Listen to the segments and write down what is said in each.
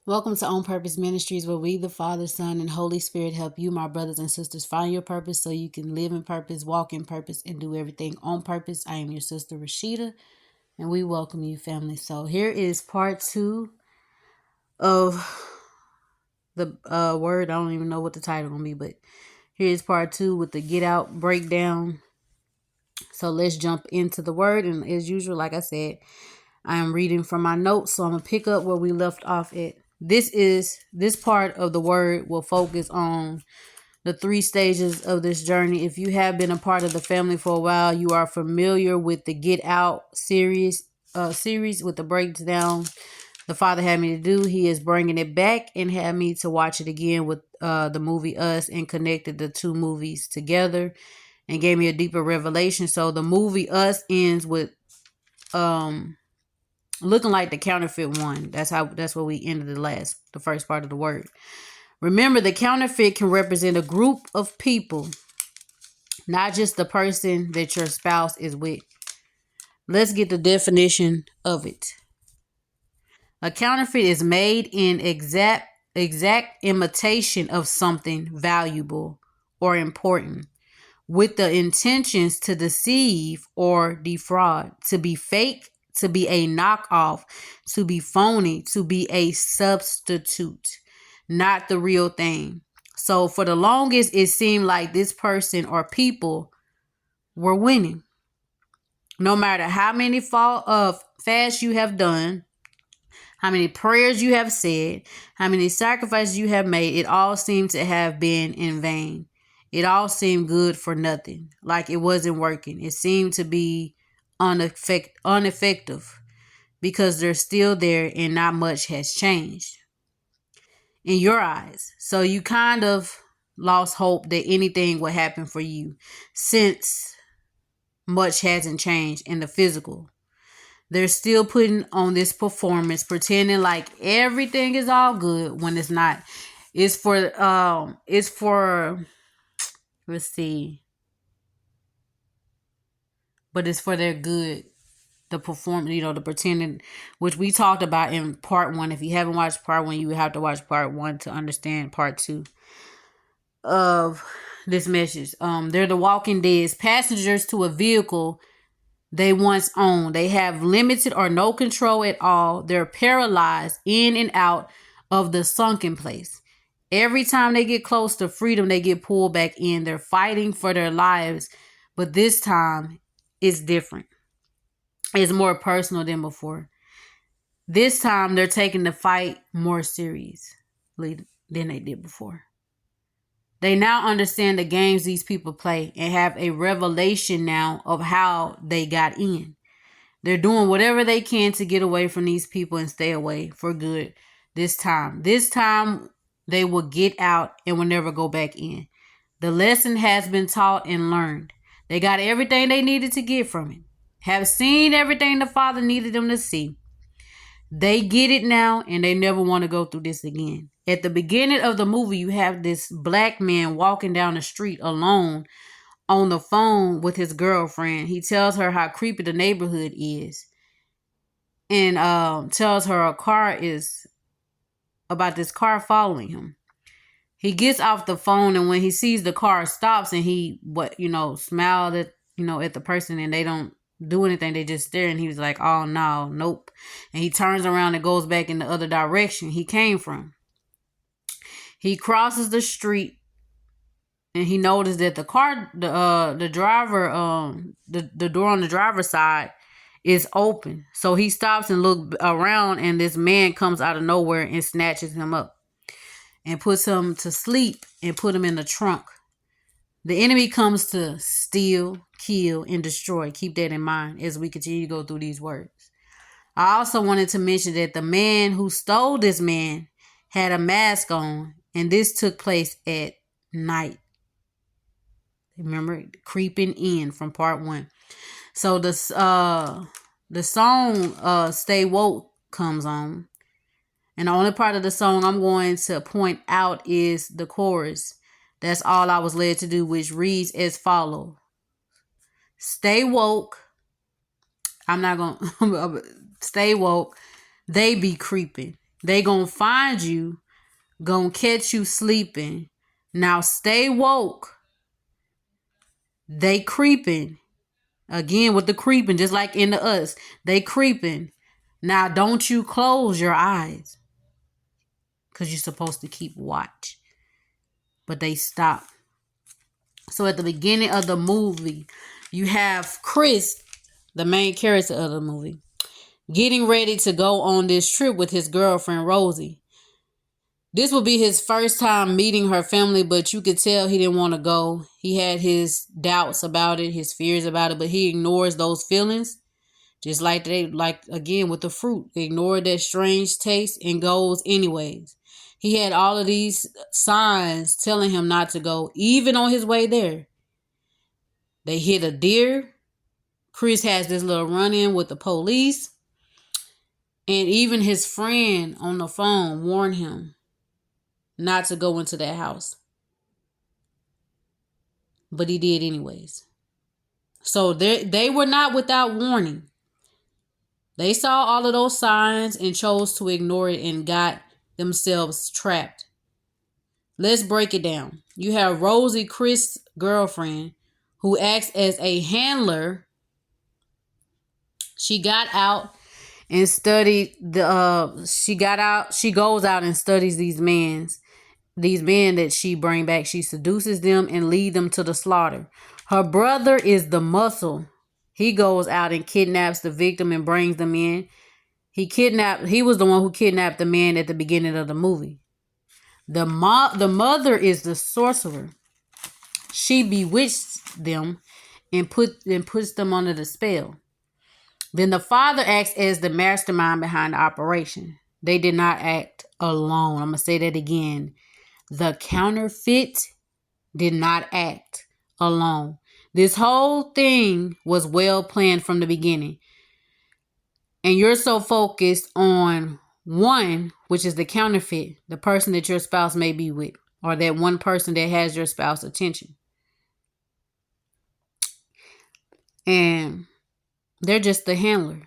Welcome to On Purpose Ministries, where we, the Father, Son, and Holy Spirit, help you, my brothers and sisters, find your purpose so you can live in purpose, walk in purpose, and do everything on purpose. I am your sister, Rashida, and we welcome you, family. So, here is part two of the word. I don't even know what the title will be, but here is part two with the get out breakdown. So, let's jump into the word. And as usual, like I said, I am reading from my notes, so I'm gonna pick up where we left off at. This part of the word will focus on the three stages of this journey. If you have been a part of the family for a while, you are familiar with the Get Out series with the breakdown the Father had me to do. He is bringing it back and had me to watch it again with the movie Us, and connected the two movies together and gave me a deeper revelation. So the movie Us ends with looking like the counterfeit one. That's where we ended the first part of the word. Remember, the counterfeit can represent a group of people, not just the person that your spouse is with. Let's get the definition of it. A counterfeit is made in exact imitation of something valuable or important, with the intentions to deceive or defraud, to be fake, to be a knockoff, to be phony, to be a substitute, not the real thing. So for the longest, it seemed like this person or people were winning. No matter how many fasts you have done, how many prayers you have said, how many sacrifices you have made, it all seemed to have been in vain. It all seemed good for nothing, like it wasn't working. It seemed to be ineffective because they're still there and not much has changed in your eyes. So you kind of lost hope that anything would happen for you, since much hasn't changed in the physical. They're still putting on this performance, pretending like everything is all good when it's not. It's for let's see. But it's for their good. The performance, the pretending, which we talked about in part one. If you haven't watched part one, you would have to watch part one to understand part two of this message. They're the walking dead, passengers to a vehicle they once owned. They have limited or no control at all. They're paralyzed in and out of the sunken place. Every time they get close to freedom, they get pulled back in. They're fighting for their lives, but this time it's different. It's more personal than before. This time they're taking the fight more seriously than they did before. They now understand the games these people play and have a revelation now of how they got in. They're doing whatever they can to get away from these people and stay away for good this time. This time they will get out and will never go back in. The lesson has been taught and learned. They got everything they needed to get from it. Have seen everything the Father needed them to see. They get it now, and they never want to go through this again. At the beginning of the movie, you have this black man walking down the street alone on the phone with his girlfriend. He tells her how creepy the neighborhood is, and tells her about this car following him. He gets off the phone, and when he sees the car stops, and he smiled at the person, and they don't do anything, they just stare, and he was like, oh no, nope. And he turns around and goes back in the other direction he came from. He crosses the street, and he noticed that the driver, the door on the driver's side is open. So he stops and looks around, and this man comes out of nowhere and snatches him up and puts him to sleep and put him in the trunk. The enemy comes to steal, kill, and destroy. Keep that in mind as we continue to go through these words. I also wanted to mention that the man who stole this man had a mask on, and this took place at night. Remember, creeping in from part one. So the song Stay Woke comes on. And the only part of the song I'm going to point out is the chorus. That's all I was led to do, which reads as follows. Stay woke. I'm not going to stay woke. They be creeping. They gonna find you, gonna catch you sleeping. Now stay woke. They creeping. Again with the creeping, just like into us. They creeping. Now don't you close your eyes. Because you're supposed to keep watch. But they stop. So at the beginning of the movie, you have Chris, the main character of the movie, getting ready to go on this trip with his girlfriend, Rosie. This will be his first time meeting her family, but you could tell he didn't want to go. He had his doubts about it, his fears about it, but he ignores those feelings. Just like again with the fruit, ignored that strange taste and goes anyways. He had all of these signs telling him not to go, even on his way there. They hit a deer. Chris has this little run-in with the police. And even his friend on the phone warned him not to go into that house. But he did anyways. So they were not without warning. They saw all of those signs and chose to ignore it and got themselves trapped. Let's break it down. You have Rosie, Chris' girlfriend, who acts as a handler. She got out and studied she goes out and studies these men that she bring back. She seduces them and lead them to the slaughter. Her brother is the muscle. He goes out and kidnaps the victim and brings them in. He was the one who kidnapped the man at the beginning of the movie. The mother is the sorcerer. She bewitched them and puts them under the spell. Then the father acts as the mastermind behind the operation. They did not act alone. I'm going to say that again. The counterfeit did not act alone. This whole thing was well planned from the beginning. And you're so focused on one, which is the counterfeit, the person that your spouse may be with, or that one person that has your spouse's attention. And they're just the handler,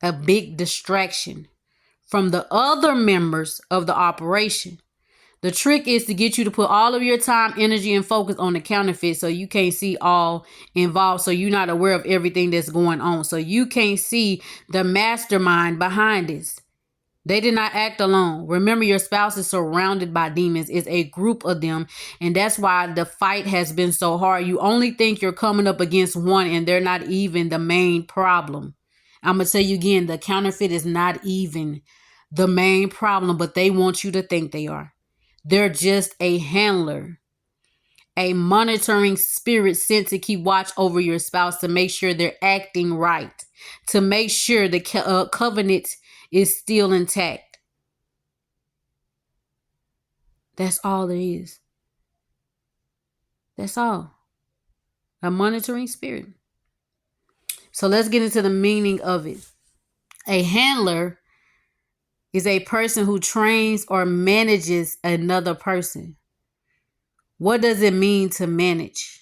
a big distraction from the other members of the operation. The trick is to get you to put all of your time, energy, and focus on the counterfeit so you can't see all involved, so you're not aware of everything that's going on. So you can't see the mastermind behind this. They did not act alone. Remember, your spouse is surrounded by demons. It's a group of them. And that's why the fight has been so hard. You only think you're coming up against one and they're not even the main problem. I'm going to tell you again, the counterfeit is not even the main problem, but they want you to think they are. They're just a handler, a monitoring spirit sent to keep watch over your spouse, to make sure they're acting right, to make sure the covenant is still intact. That's all there is. That's all. A monitoring spirit. So let's get into the meaning of it. A handler is a person who trains or manages another person. What does it mean to manage?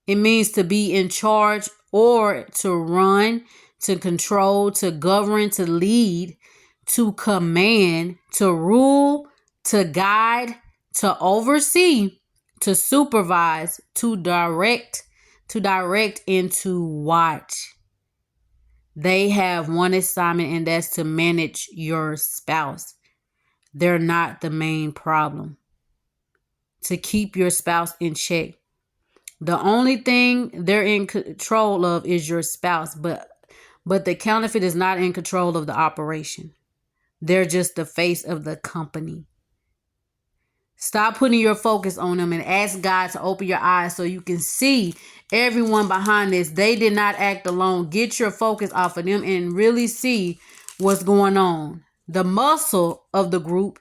It means to be in charge or to run, to control, to govern, to lead, to command, to rule, to guide, to oversee, to supervise, to direct, and to watch. They have one assignment, and that's to manage your spouse. They're not the main problem. To keep your spouse in check. The only thing they're in control of is your spouse, but the counterfeit is not in control of the operation. They're just the face of the company. Stop putting your focus on them and ask God to open your eyes so you can see everyone behind this. They did not act alone. Get your focus off of them and really see what's going on. The muscle of the group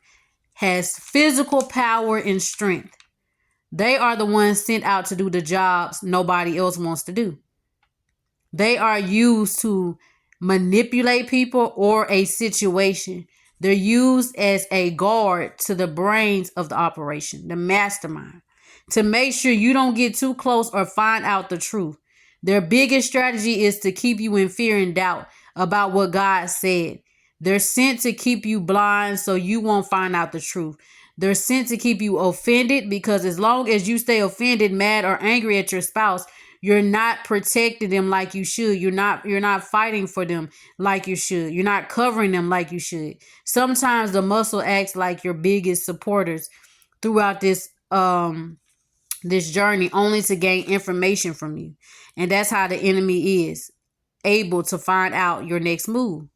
has physical power and strength. They are the ones sent out to do the jobs nobody else wants to do. They are used to manipulate people or a situation. They're used as a guard to the brains of the operation, the mastermind, to make sure you don't get too close or find out the truth. Their biggest strategy is to keep you in fear and doubt about what God said. They're sent to keep you blind so you won't find out the truth. They're sent to keep you offended, because as long as you stay offended, mad, or angry at your spouse, you're not protecting them like you should. You're not fighting for them like you should. You're not covering them like you should. Sometimes the muscle acts like your biggest supporters throughout this journey, only to gain information from you. And that's how the enemy is able to find out your next move.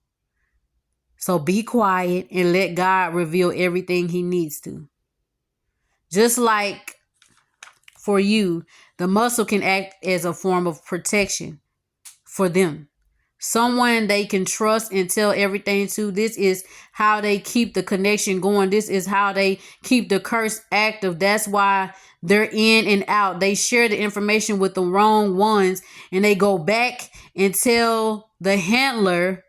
So be quiet and let God reveal everything he needs to. Just like for you, the muscle can act as a form of protection for them. Someone they can trust and tell everything to. This is how they keep the connection going. This is how they keep the curse active. That's why they're in and out. They share the information with the wrong ones, and they go back and tell the handler,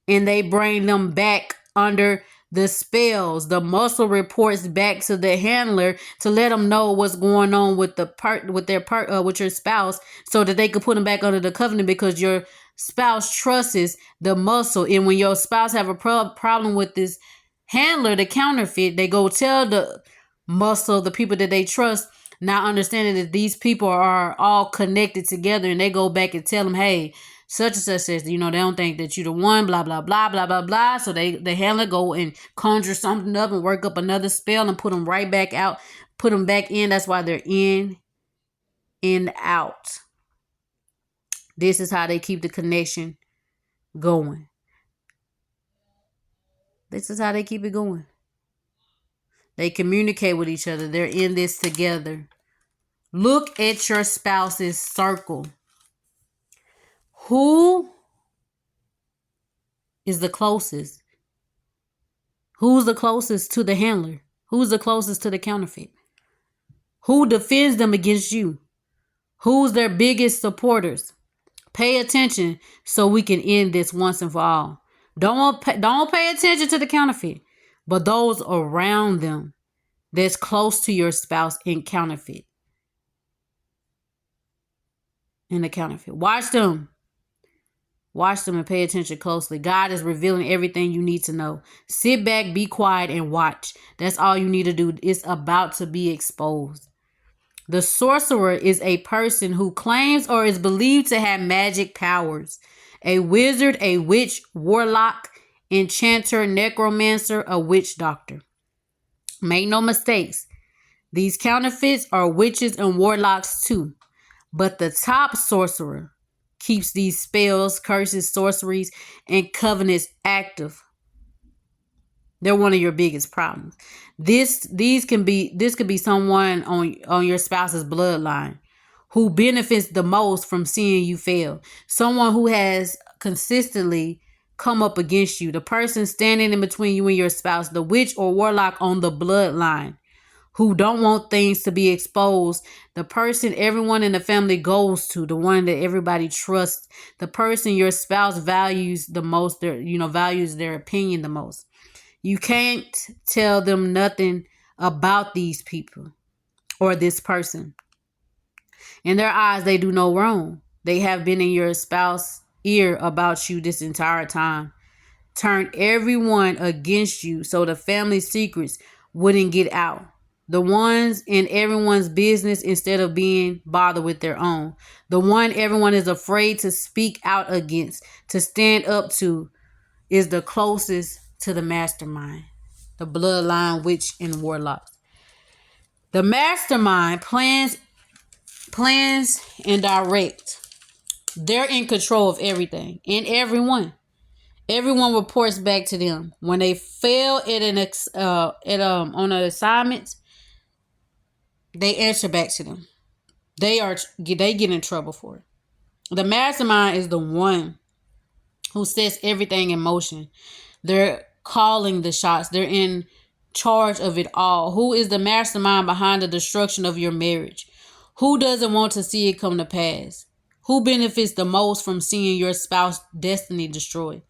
and they bring them back under the spells. The muscle reports back to the handler to let them know what's going on with with your spouse, so that they can put them back under the covenant, because your spouse trusts the muscle. And when your spouse have a problem with this handler, the counterfeit, they go tell the muscle, the people that they trust, not understanding that these people are all connected together, and they go back and tell them, hey, such and such says, they don't think that you're the one, blah, blah, blah, blah, blah, blah. So the handler go and conjure something up and work up another spell and put them right back out, put them back in. That's why they're in and out. This is how they keep the connection going. This is how they keep it going. They communicate with each other. They're in this together. Look at your spouse's circle. Who is the closest? Who's the closest to the handler? Who's the closest to the counterfeit? Who defends them against you? Who's their biggest supporters? Pay attention so we can end this once and for all. Don't pay attention to the counterfeit, but those around them that's close to your spouse in counterfeit. In the counterfeit. Watch them and pay attention closely. God is revealing everything you need to know. Sit back, be quiet, and watch. That's all you need to do. It's about to be exposed. The sorcerer is a person who claims or is believed to have magic powers. A wizard, a witch, warlock, enchanter, necromancer, a witch doctor. Make no mistakes. These counterfeits are witches and warlocks too. But the top sorcerer keeps these spells, curses, sorceries, and covenants active. They're one of your biggest problems. This could be someone on your spouse's bloodline who benefits the most from seeing you fail. Someone who has consistently come up against you. The person standing in between you and your spouse, the witch or warlock on the bloodline, who don't want things to be exposed. The person everyone in the family goes to, the one that everybody trusts, the person your spouse values the most, values their opinion the most. You can't tell them nothing about these people or this person. In their eyes, they do no wrong. They have been in your spouse's ear about you this entire time. Turned everyone against you so the family secrets wouldn't get out. The ones in everyone's business instead of being bothered with their own. The one everyone is afraid to speak out against, to stand up to, is the closest to the mastermind, the bloodline witch and warlock. The mastermind plans and direct. They're in control of everything and everyone. Everyone reports back to them. When they fail on an assignment, they answer back to them. They get in trouble for it. The mastermind is the one who sets everything in motion. They're calling the shots. They're in charge of it all. Who is the mastermind behind the destruction of your marriage? Who doesn't want to see it come to pass? Who benefits the most from seeing your spouse's destiny destroyed?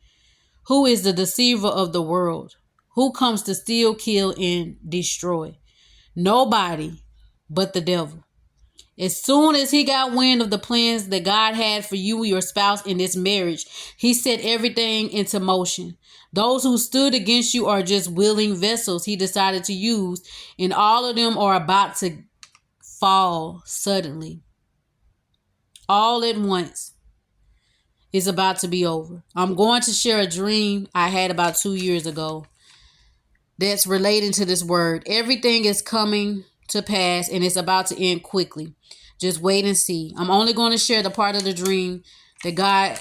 Who is the deceiver of the world? Who comes to steal, kill, and destroy? Nobody but the devil. As soon as he got wind of the plans that God had for you and your spouse in this marriage, he set everything into motion. Those who stood against you are just willing vessels he decided to use, and all of them are about to fall suddenly. All at once is about to be over. I'm going to share a dream I had about 2 years ago that's relating to this word. Everything is coming to pass and it's about to end quickly. Just wait and see. I'm only going to share the part of the dream that God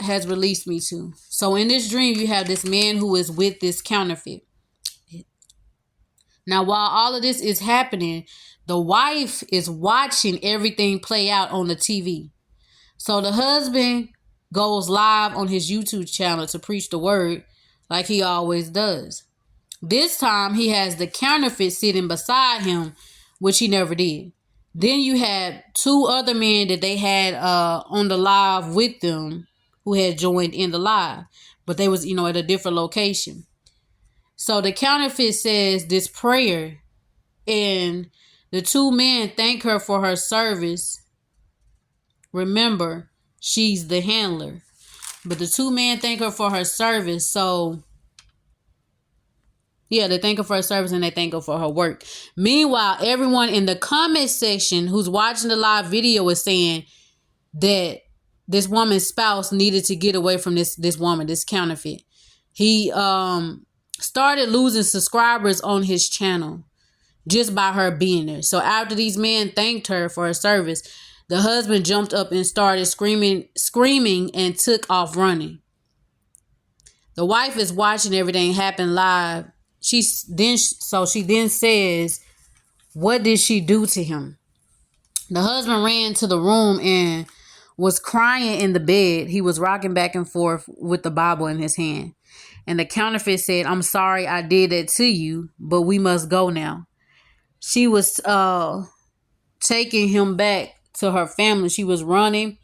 has released me to. So in this dream, you have this man who is with this counterfeit. Now, while all of this is happening, the wife is watching everything play out on the TV. So the husband goes live on his YouTube channel to preach the word like he always does. This time he has the counterfeit sitting beside him, which he never did. Then you had two other men that they had on the live with them who had joined in the live, but they was, at a different location. So the counterfeit says this prayer, and the two men thank her for her service. Remember, she's the handler. But the two men thank her for her service. So, yeah, they thank her for her service and they thank her for her work. Meanwhile, everyone in the comment section who's watching the live video is saying that this woman's spouse needed to get away from this woman, this counterfeit. He started losing subscribers on his channel just by her being there. So after these men thanked her for her service, the husband jumped up and started screaming and took off running. The wife is watching everything happen live. She then says, what did she do to him? The husband ran to the room and was crying in the bed. He was rocking back and forth with the Bible in his hand. And the counterfeit said, I'm sorry I did that to you, but we must go now. She was taking him back to her family. She was running.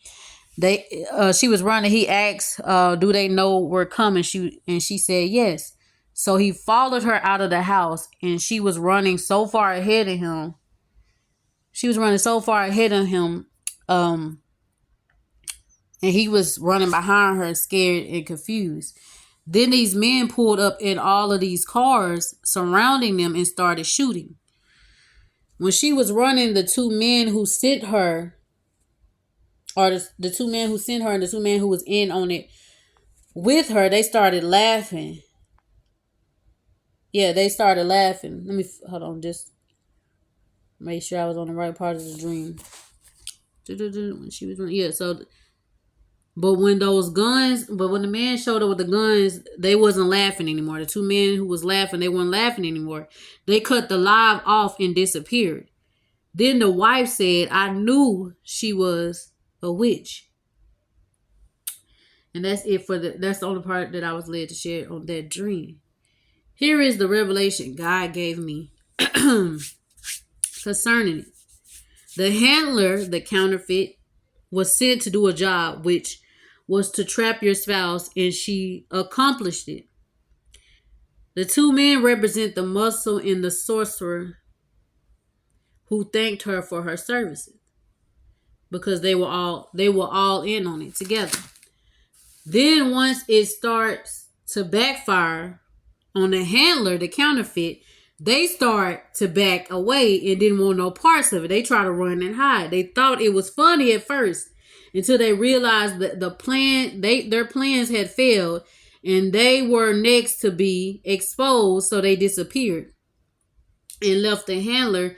She was running. He asked, do they know we're coming? She said yes. So he followed her out of the house, and she was running so far ahead of him. And he was running behind her, scared and confused. Then these men pulled up in all of these cars surrounding them and started shooting. When she was running, the two men who sent her, or the two men who sent her and the two men who was in on it with her, they started laughing. Yeah, they started laughing. Let me, hold on, just make sure I was on the right part of the dream. When she was running, yeah, so, but when the man showed up with the guns, they wasn't laughing anymore. The two men who was laughing, they weren't laughing anymore. They cut the live off and disappeared. Then the wife said, I knew she was a witch. And that's it that's the only part that I was led to share on that dream. Here is the revelation God gave me concerning it. The handler, the counterfeit, was sent to do a job which was to trap your spouse, and she accomplished it. The two men represent the muscle and the sorcerer who thanked her for her services because they were all in on it together. Then once it starts to backfire on the handler, the counterfeit, they start to back away and didn't want no parts of it. They try to run and hide. They thought it was funny at first until they realized that their plans had failed and they were next to be exposed. So they disappeared and left the handler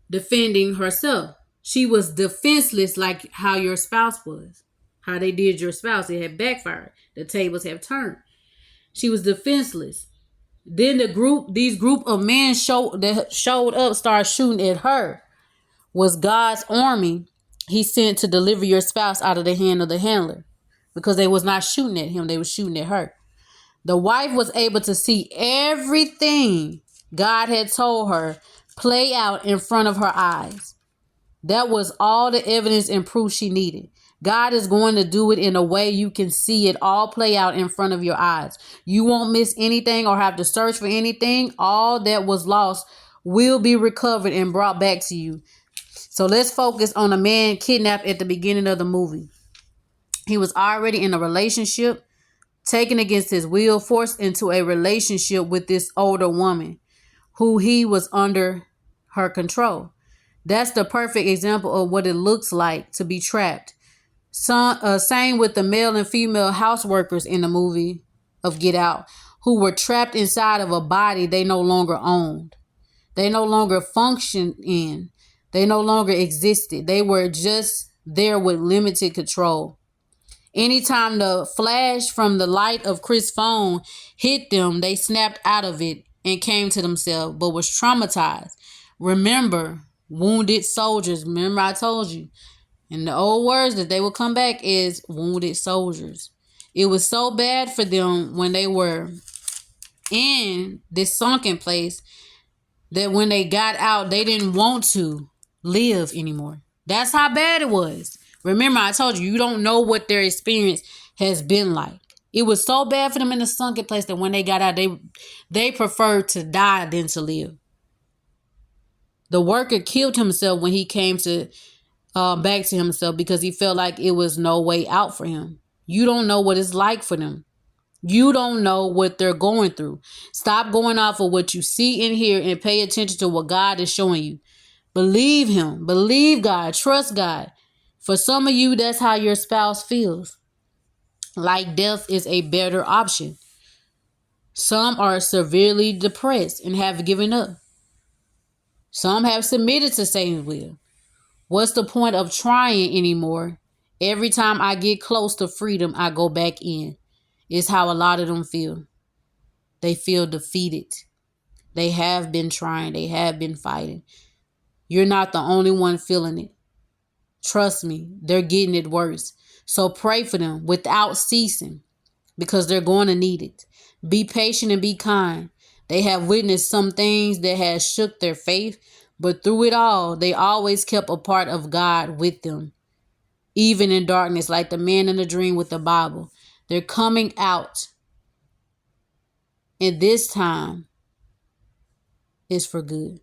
defending herself. She was defenseless, like how your spouse was, how they did your spouse. It had backfired. The tables have turned. She was defenseless. Then these group of men that showed up, started shooting at her. Was God's army he sent to deliver your spouse out of the hand of the handler, because they was not shooting at him, they was shooting at her. The wife was able to see everything God had told her play out in front of her eyes. That was all the evidence and proof she needed. God is going to do it in a way you can see it all play out in front of your eyes. You won't miss anything or have to search for anything. All that was lost will be recovered and brought back to you. So let's focus on a man kidnapped at the beginning of the movie. He was already in a relationship, taken against his will, forced into a relationship with this older woman who he was under her control. That's the perfect example of what it looks like to be trapped. Same with the male and female house workers in the movie of Get Out, who were trapped inside of a body they no longer owned. They no longer functioned in. They no longer existed. They were just there with limited control. Anytime the flash from the light of Chris' phone hit them, they snapped out of it and came to themselves, but was traumatized. Remember, wounded soldiers. Remember I told you. And the old words that they will come back is wounded soldiers. It was so bad for them when they were in this sunken place that when they got out, they didn't want to live anymore. That's how bad it was. Remember, I told you, you don't know what their experience has been like. It was so bad for them in the sunken place that when they got out, they preferred to die than to live. The worker killed himself when he came to back to himself because he felt like it was no way out for him. You don't know what it's like for them. You don't know what they're going through. Stop going off of what you see and hear and pay attention to what God is showing you. Believe him. Believe God. Trust God. For some of you, that's how your spouse feels. Like death is a better option. Some are severely depressed and have given up. Some have submitted to Satan's will. What's the point of trying anymore? Every time I get close to freedom, I go back in. It's how a lot of them feel. They feel defeated. They have been trying. They have been fighting. You're not the only one feeling it. Trust me, they're getting it worse. So pray for them without ceasing because they're going to need it. Be patient and be kind. They have witnessed some things that has shook their faith, but through it all, they always kept a part of God with them. Even in darkness, like the man in the dream with the Bible. They're coming out. And this time is for good.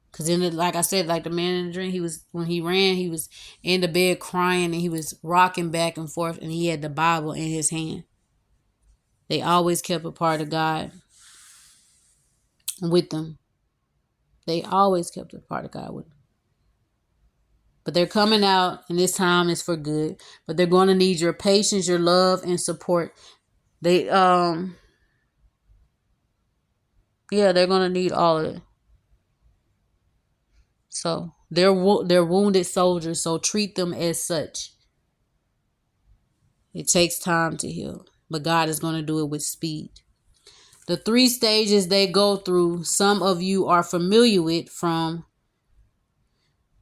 Because then, like I said, like the man in the dream, when he ran, he was in the bed crying and he was rocking back and forth and he had the Bible in his hand. They always kept a part of God with them. They always kept a part of God with them. But they're coming out and this time is for good. But they're going to need your patience, your love, and support. They're going to need all of it. So they're wounded soldiers, so treat them as such. It takes time to heal, but God is going to do it with speed. The 3 stages they go through, some of you are familiar with from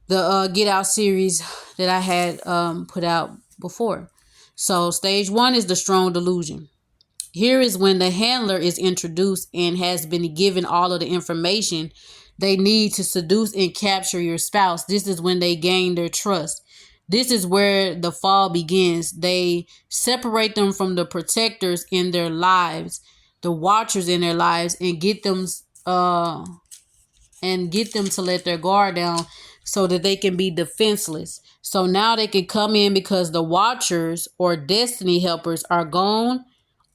the Get Out series that I had put out before. So stage 1 is the strong delusion. Here is when the handler is introduced and has been given all of the information they need to seduce and capture your spouse. This is when they gain their trust. This is where the fall begins. They separate them from the protectors in their lives, the watchers in their lives, and get them to let their guard down so that they can be defenseless. So now they can come in because the watchers or destiny helpers are gone,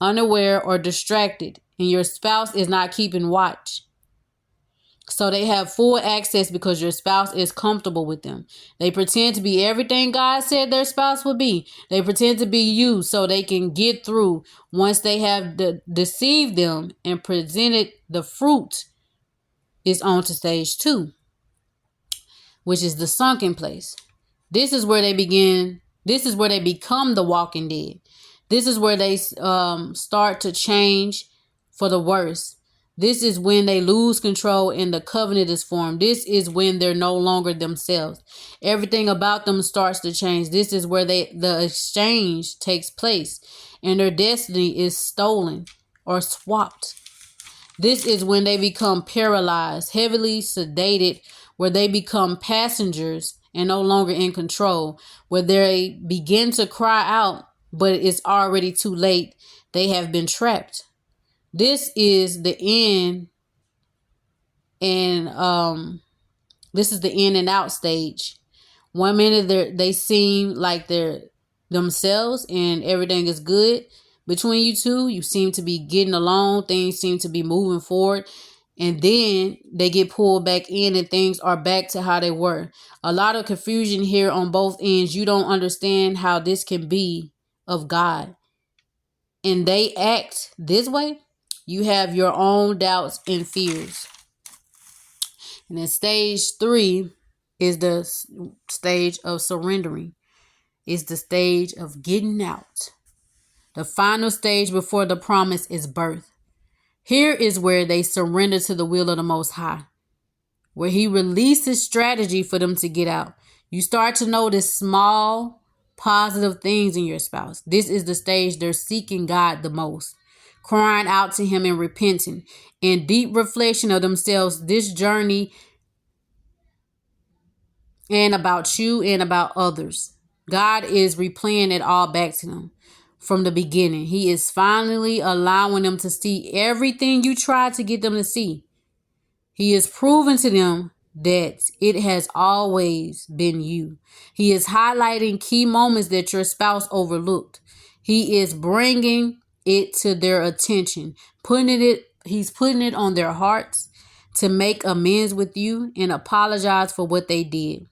unaware, or distracted, and your spouse is not keeping watch. So they have full access because your spouse is comfortable with them. They pretend to be everything God said their spouse would be. They pretend to be you so they can get through. Once they have deceived them and presented the fruit, is on to stage 2, which is the sunken place. This is where they begin. This is where they become the walking dead. This is where they start to change for the worse. This is when they lose control and the covenant is formed. This is when they're no longer themselves. Everything about them starts to change. This is where the exchange takes place and their destiny is stolen or swapped. This is when they become paralyzed, heavily sedated, where they become passengers and no longer in control, where they begin to cry out, but it's already too late. They have been trapped. This is the end and This is the in and out stage. 1 minute they seem like they're themselves and everything is good between you two. You seem to be getting along. Things seem to be moving forward. And then they get pulled back in and things are back to how they were. A lot of confusion here on both ends. You don't understand how this can be of God. And they act this way. You have your own doubts and fears. And then stage 3 is the stage of surrendering. It's the stage of getting out. The final stage before the promise is birth. Here is where they surrender to the will of the Most High, where He releases strategy for them to get out. You start to notice small, positive things in your spouse. This is the stage they're seeking God the most, crying out to Him and repenting. In deep reflection of themselves, this journey and about you and about others. God is replaying it all back to them from the beginning. He is finally allowing them to see everything you tried to get them to see. He is proving to them that it has always been you. He is highlighting key moments that your spouse overlooked. He is bringing it to their attention, he's putting it on their hearts to make amends with you and apologize for what they did.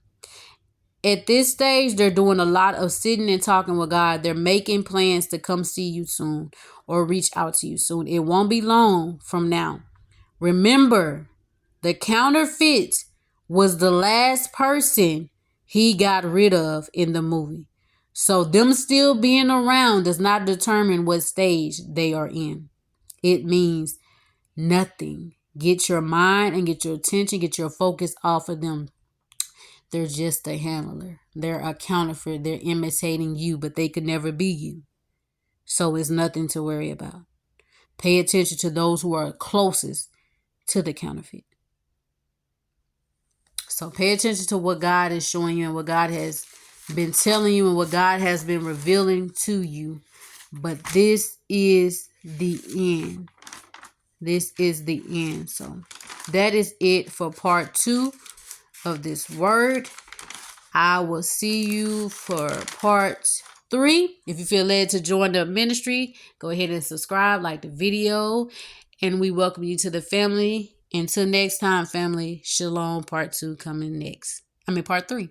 At this stage, they're doing a lot of sitting and talking with God. They're making plans to come see you soon or reach out to you soon. It won't be long from now. Remember, the counterfeit was the last person He got rid of in the movie. So them still being around does not determine what stage they are in. It means nothing. Get your mind and get your attention, get your focus off of them. They're just a handler. They're a counterfeit. They're imitating you, but they could never be you. So it's nothing to worry about. Pay attention to those who are closest to the counterfeit. So pay attention to what God is showing you and what God has been telling you and what God has been revealing to you. But this is the end. This is the end. So that is it for part 2 of this word. I will see you for part 3. If you feel led to join the ministry, go ahead and subscribe, like the video, and we welcome you to the family. Until next time, family, Shalom, part 2 coming next. Part 3.